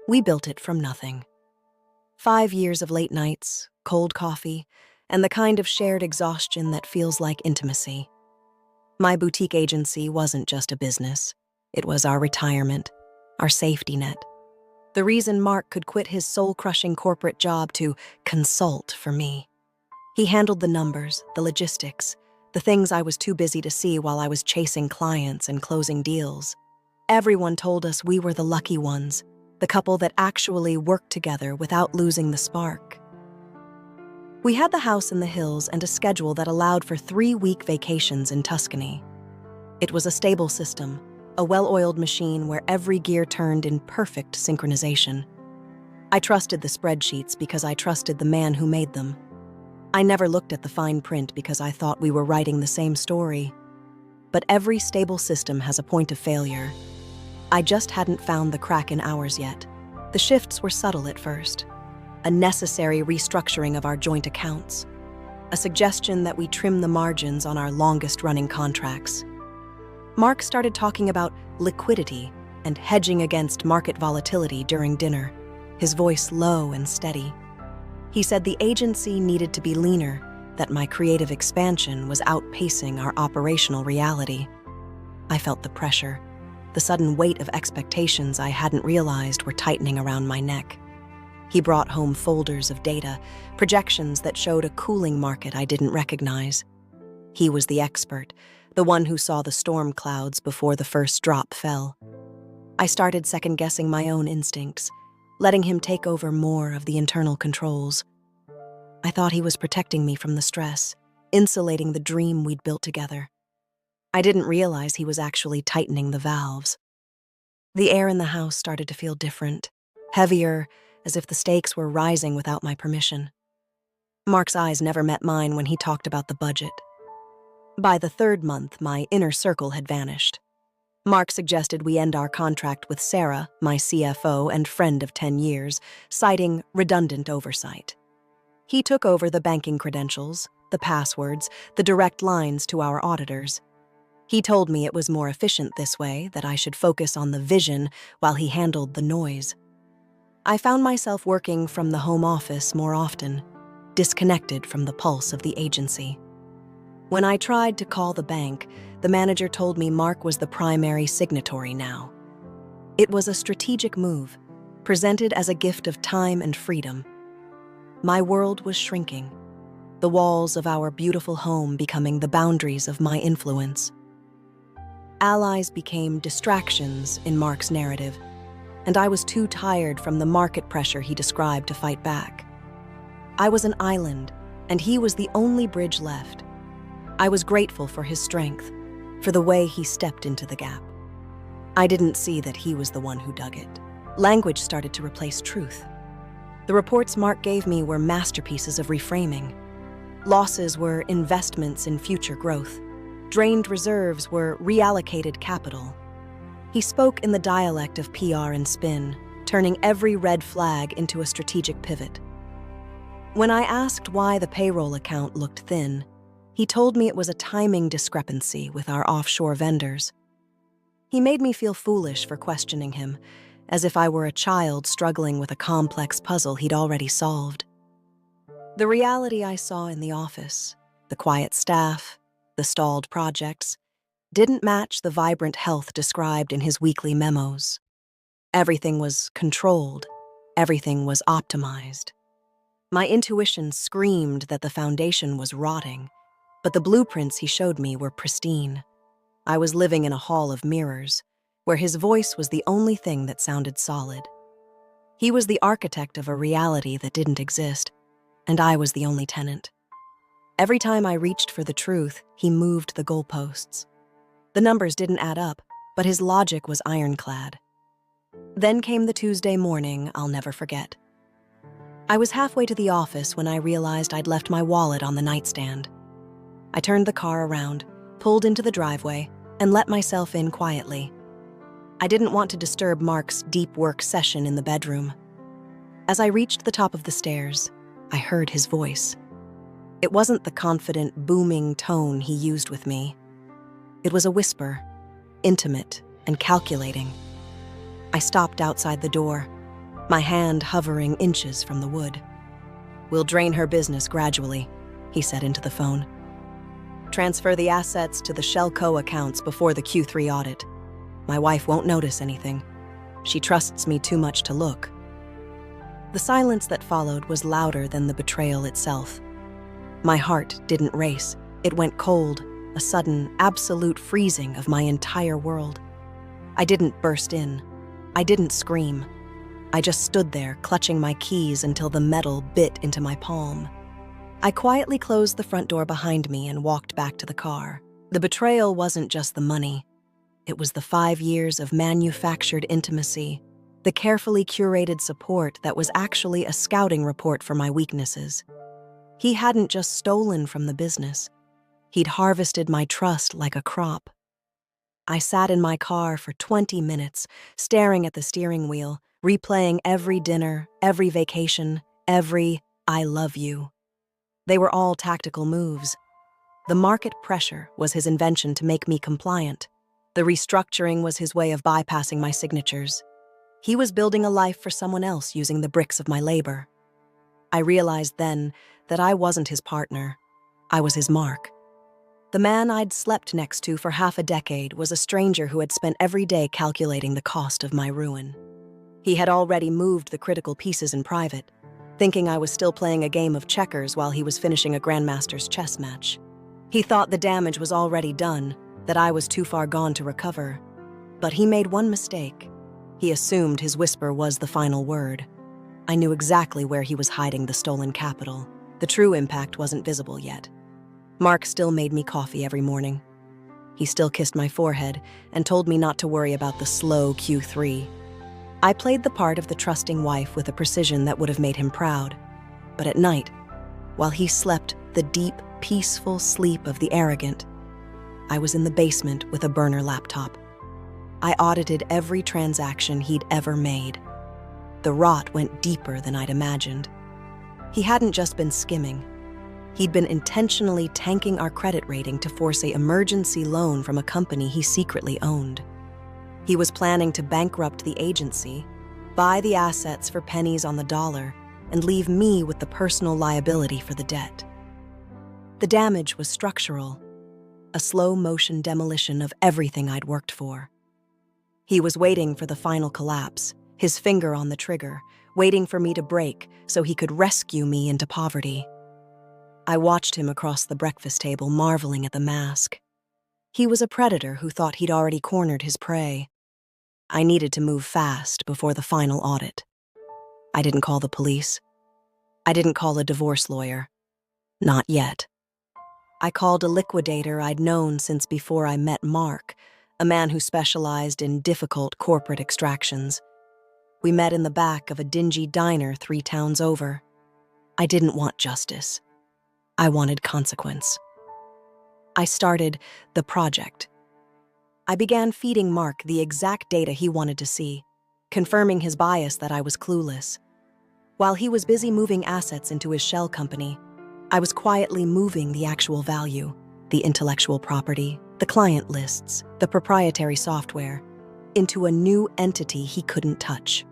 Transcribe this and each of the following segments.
We built it from nothing. 5 years of late nights, cold coffee, and the kind of shared exhaustion that feels like intimacy. My boutique agency wasn't just a business. It was our retirement, our safety net. The reason Mark could quit his soul-crushing corporate job to consult for me. He handled the numbers, the logistics, the things I was too busy to see while I was chasing clients and closing deals. Everyone told us we were the lucky ones, the couple that actually worked together without losing the spark. We had the house in the hills and a schedule that allowed for 3-week vacations in Tuscany. It was a stable system, a well-oiled machine where every gear turned in perfect synchronization. I trusted the spreadsheets because I trusted the man who made them. I never looked at the fine print because I thought we were writing the same story. But every stable system has a point of failure. I just hadn't found the crack in ours yet. The shifts were subtle at first. A necessary restructuring of our joint accounts. A suggestion that we trim the margins on our longest-running contracts. Mark started talking about liquidity and hedging against market volatility during dinner, his voice low and steady. He said the agency needed to be leaner, that my creative expansion was outpacing our operational reality. I felt the pressure, the sudden weight of expectations I hadn't realized were tightening around my neck. He brought home folders of data, projections that showed a cooling market I didn't recognize. He was the expert, the one who saw the storm clouds before the first drop fell. I started second-guessing my own instincts, letting him take over more of the internal controls. I thought he was protecting me from the stress, insulating the dream we'd built together. I didn't realize he was actually tightening the valves. The air in the house started to feel different, heavier, as if the stakes were rising without my permission. Mark's eyes never met mine when he talked about the budget. By the 3rd month, my inner circle had vanished. Mark suggested we end our contract with Sarah, my CFO and friend of 10 years, citing redundant oversight. He took over the banking credentials, the passwords, the direct lines to our auditors. He told me it was more efficient this way, that I should focus on the vision while he handled the noise. I found myself working from the home office more often, disconnected from the pulse of the agency. When I tried to call the bank, the manager told me Mark was the primary signatory now. It was a strategic move, presented as a gift of time and freedom. My world was shrinking, the walls of our beautiful home becoming the boundaries of my influence. Allies became distractions in Mark's narrative, and I was too tired from the market pressure he described to fight back. I was an island, and he was the only bridge left. I was grateful for his strength, for the way he stepped into the gap. I didn't see that he was the one who dug it. Language started to replace truth. The reports Mark gave me were masterpieces of reframing. Losses were investments in future growth. Drained reserves were reallocated capital. He spoke in the dialect of PR and spin, turning every red flag into a strategic pivot. When I asked why the payroll account looked thin, he told me it was a timing discrepancy with our offshore vendors. He made me feel foolish for questioning him, as if I were a child struggling with a complex puzzle he'd already solved. The reality I saw in the office, the quiet staff, the stalled projects, didn't match the vibrant health described in his weekly memos. Everything was controlled. Everything was optimized. My intuition screamed that the foundation was rotting, but the blueprints he showed me were pristine. I was living in a hall of mirrors, where his voice was the only thing that sounded solid. He was the architect of a reality that didn't exist, and I was the only tenant. Every time I reached for the truth, he moved the goalposts. The numbers didn't add up, but his logic was ironclad. Then came the Tuesday morning I'll never forget. I was halfway to the office when I realized I'd left my wallet on the nightstand. I turned the car around, pulled into the driveway, and let myself in quietly. I didn't want to disturb Mark's deep work session in the bedroom. As I reached the top of the stairs, I heard his voice. It wasn't the confident, booming tone he used with me. It was a whisper, intimate and calculating. I stopped outside the door. my hand hovering inches from the wood. "We'll drain her business gradually," he said into the phone. "Transfer the assets to the Shellco accounts before the Q3 audit. My wife won't notice anything. She trusts me too much to look." The silence that followed was louder than the betrayal itself. My heart didn't race. It went cold, a sudden, absolute freezing of my entire world. I didn't burst in. I didn't scream. I just stood there, clutching my keys until the metal bit into my palm. I quietly closed the front door behind me and walked back to the car. The betrayal wasn't just the money. It was the 5 years of manufactured intimacy, the carefully curated support that was actually a scouting report for my weaknesses. He hadn't just stolen from the business. He'd harvested my trust like a crop. I sat in my car for 20 minutes, staring at the steering wheel, replaying every dinner, every vacation, every "I love you." They were all tactical moves. The market pressure was his invention to make me compliant. The restructuring was his way of bypassing my signatures. He was building a life for someone else using the bricks of my labor. I realized then that I wasn't his partner. I was his mark. The man I'd slept next to for half a decade was a stranger who had spent every day calculating the cost of my ruin. He had already moved the critical pieces in private, thinking I was still playing a game of checkers while he was finishing a grandmaster's chess match. He thought the damage was already done, that I was too far gone to recover. But he made one mistake. He assumed his whisper was the final word. I knew exactly where he was hiding the stolen capital. The true impact wasn't visible yet. Mark still made me coffee every morning. He still kissed my forehead and told me not to worry about the slow Q3. I played the part of the trusting wife with a precision that would have made him proud. But at night, while he slept the deep, peaceful sleep of the arrogant, I was in the basement with a burner laptop. I audited every transaction he'd ever made. The rot went deeper than I'd imagined. He hadn't just been skimming. He'd been intentionally tanking our credit rating to force an emergency loan from a company he secretly owned. He was planning to bankrupt the agency, buy the assets for pennies on the dollar, and leave me with the personal liability for the debt. The damage was structural, a slow-motion demolition of everything I'd worked for. He was waiting for the final collapse, his finger on the trigger, waiting for me to break so he could rescue me into poverty. I watched him across the breakfast table, marveling at the mask. He was a predator who thought he'd already cornered his prey. I needed to move fast before the final audit. I didn't call the police. I didn't call a divorce lawyer. Not yet. I called a liquidator I'd known since before I met Mark, a man who specialized in difficult corporate extractions. We met in the back of a dingy diner 3 towns over. I didn't want justice. I wanted consequence. I started the project. I began feeding Mark the exact data he wanted to see, confirming his bias that I was clueless. While he was busy moving assets into his shell company, I was quietly moving the actual value, the intellectual property, the client lists, the proprietary software, into a new entity he couldn't touch.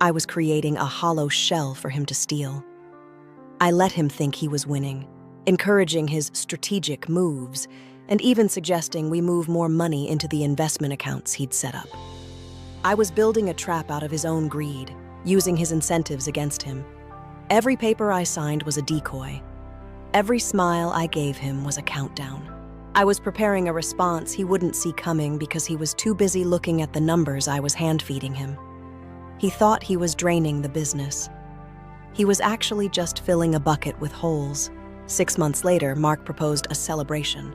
I was creating a hollow shell for him to steal. I let him think he was winning, encouraging his strategic moves, and even suggesting we move more money into the investment accounts he'd set up. I was building a trap out of his own greed, using his incentives against him. Every paper I signed was a decoy. Every smile I gave him was a countdown. I was preparing a response he wouldn't see coming because he was too busy looking at the numbers I was hand-feeding him. He thought he was draining the business. He was actually just filling a bucket with holes. 6 months later, Mark proposed a celebration.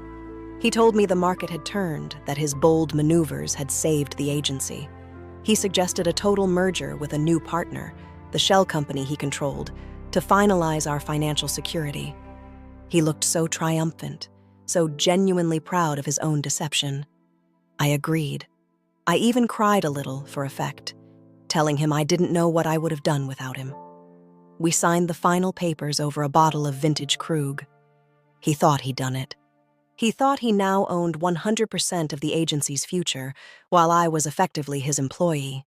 He told me the market had turned, that his bold maneuvers had saved the agency. He suggested a total merger with a new partner, the shell company he controlled, to finalize our financial security. He looked so triumphant, so genuinely proud of his own deception. I agreed. I even cried a little for effect, telling him I didn't know what I would have done without him. We signed the final papers over a bottle of vintage Krug. He thought he'd done it. He thought he now owned 100% of the agency's future, while I was effectively his employee.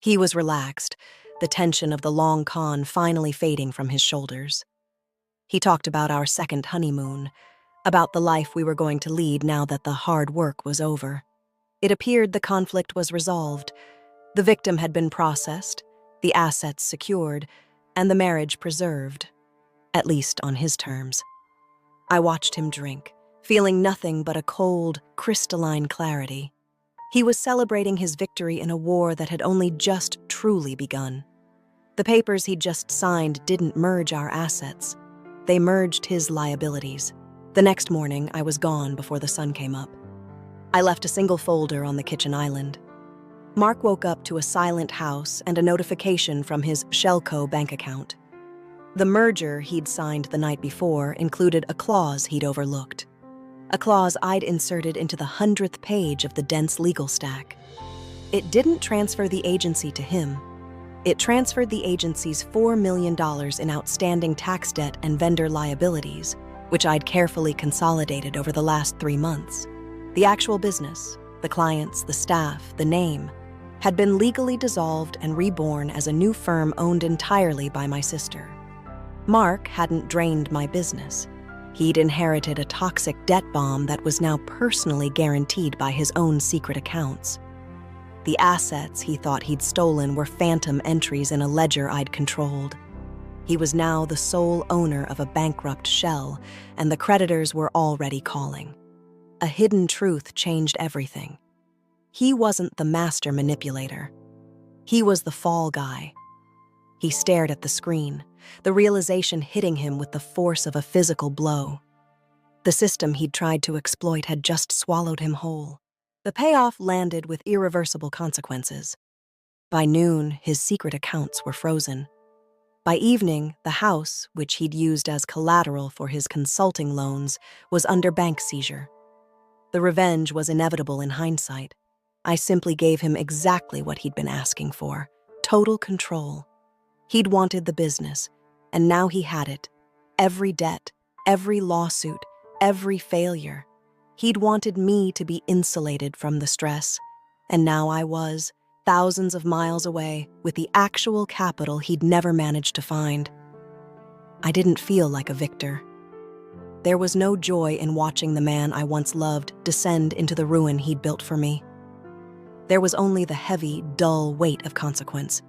He was relaxed, the tension of the long con finally fading from his shoulders. He talked about our second honeymoon, about the life we were going to lead now that the hard work was over. It appeared the conflict was resolved. The victim had been processed, the assets secured, and the marriage preserved, at least on his terms. I watched him drink, feeling nothing but a cold, crystalline clarity. He was celebrating his victory in a war that had only just truly begun. The papers he'd just signed didn't merge our assets. They merged his liabilities. The next morning, I was gone before the sun came up. I left a single folder on the kitchen island. Mark woke up to a silent house and a notification from his Shellco bank account. The merger he'd signed the night before included a clause he'd overlooked. A clause I'd inserted into the 100th page of the dense legal stack. It didn't transfer the agency to him. It transferred the agency's $4 million in outstanding tax debt and vendor liabilities, which I'd carefully consolidated over the last 3 months. The actual business, the clients, the staff, the name, had been legally dissolved and reborn as a new firm owned entirely by my sister. Mark hadn't drained my business. He'd inherited a toxic debt bomb that was now personally guaranteed by his own secret accounts. The assets he thought he'd stolen were phantom entries in a ledger I'd controlled. He was now the sole owner of a bankrupt shell, and the creditors were already calling. A hidden truth changed everything. He wasn't the master manipulator. He was the fall guy. He stared at the screen, the realization hitting him with the force of a physical blow. The system he'd tried to exploit had just swallowed him whole. The payoff landed with irreversible consequences. By noon, his secret accounts were frozen. By evening, the house, which he'd used as collateral for his consulting loans, was under bank seizure. The revenge was inevitable in hindsight. I simply gave him exactly what he'd been asking for: total control. He'd wanted the business, and now he had it. Every debt, every lawsuit, every failure. He'd wanted me to be insulated from the stress, and now I was, thousands of miles away, with the actual capital he'd never managed to find. I didn't feel like a victor. There was no joy in watching the man I once loved descend into the ruin he'd built for me. There was only the heavy, dull weight of consequence.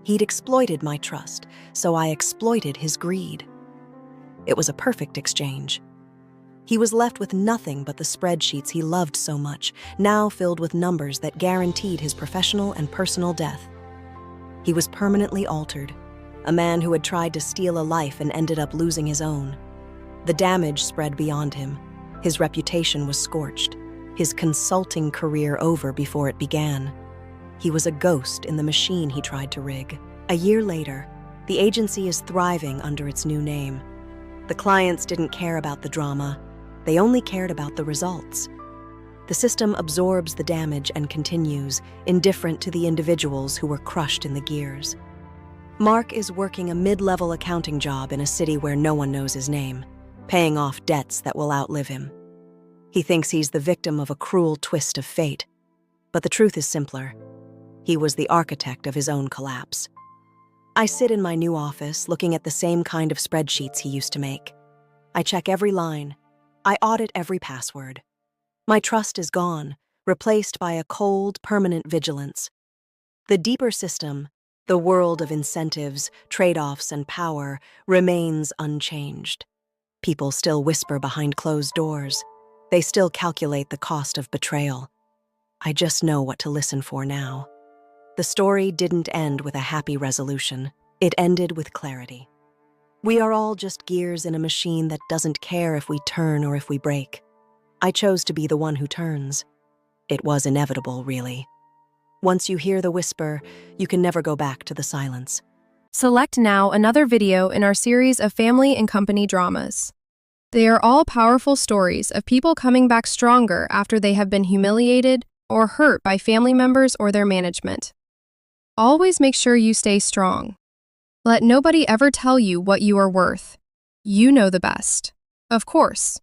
He'd exploited my trust, so I exploited his greed. It was a perfect exchange. He was left with nothing but the spreadsheets he loved so much, now filled with numbers that guaranteed his professional and personal death. He was permanently altered, a man who had tried to steal a life and ended up losing his own. The damage spread beyond him. His reputation was scorched, his consulting career over before it began. He was a ghost in the machine he tried to rig. A year later, the agency is thriving under its new name. The clients didn't care about the drama. They only cared about the results. The system absorbs the damage and continues, indifferent to the individuals who were crushed in the gears. Mark is working a mid-level accounting job in a city where no one knows his name, paying off debts that will outlive him. He thinks he's the victim of a cruel twist of fate. But the truth is simpler. He was the architect of his own collapse. I sit in my new office looking at the same kind of spreadsheets he used to make. I check every line. I audit every password. My trust is gone, replaced by a cold, permanent vigilance. The deeper system, the world of incentives, trade-offs, and power, remains unchanged. People still whisper behind closed doors. They still calculate the cost of betrayal. I just know what to listen for now. The story didn't end with a happy resolution. It ended with clarity. We are all just gears in a machine that doesn't care if we turn or if we break. I chose to be the one who turns. It was inevitable, really. Once you hear the whisper, you can never go back to the silence. Select now another video in our series of family and company dramas. They are all powerful stories of people coming back stronger after they have been humiliated or hurt by family members or their management. Always make sure you stay strong. Let nobody ever tell you what you are worth. You know the best. Of course.